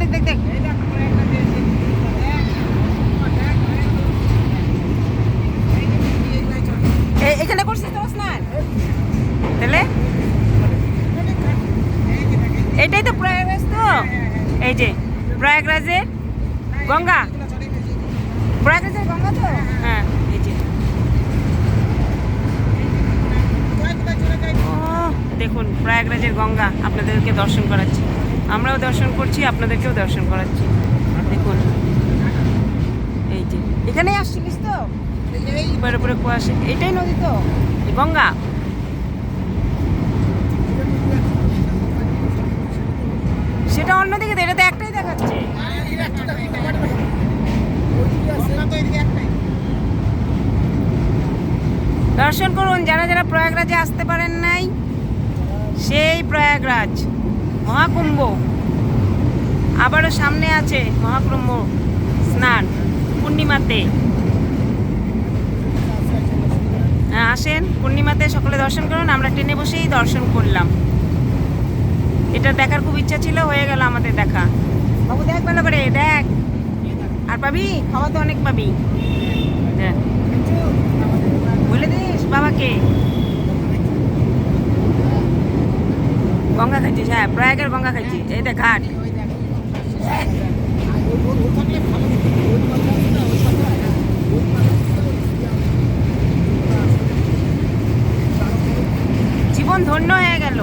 দেখ দেখ দেখ দেখ। এখানে করছিস তো স্নান? তাহলে এটাই তো প্রয়াগরাজ তো, এই যে প্রয়াগরাজের গঙ্গা, প্রয়াগরাজের গঙ্গা তো। হ্যাঁ এই যে দেখুন প্রয়াগরাজের গঙ্গা আপনাদেরকে দর্শন করাচ্ছি, আমরাও দর্শন করছি, আপনাদেরকেও দর্শন করাচ্ছি। দেখুন এই যে এখানেই আসছিলিস তো, উপরে উপরে কুয়াশা, এটাই নদী তো গঙ্গা। সেটা অন্যদিকে, এটা তো একটাই দেখাচ্ছে। দর্শন করুন যারা যারা প্রয়াগরাজে আসতে পারেন নাই, সেই প্রয়াগরাজ মহাকুম্ভ আবারও সামনে আছে, মহাকুম্ভ স্নান পূর্ণিমাতে। হ্যাঁ আসেন পূর্ণিমাতে সকলে দর্শন করুন। আমরা ট্রেনে বসেই দর্শন করলাম, এটা দেখার খুব ইচ্ছা ছিল, হয়ে গেল আমাদের দেখা। বাবু দেখ ভালো করে দেখ, আর পাবি, খাওয়া তো অনেক পাবি। বলে দিস বাবাকে গঙ্গা খাচ্ছিস? হ্যাঁ প্রয়াগের গঙ্গা খাচ্ছি, এই দেখ ঘাট। জীবন ধন্য হয়ে গেল।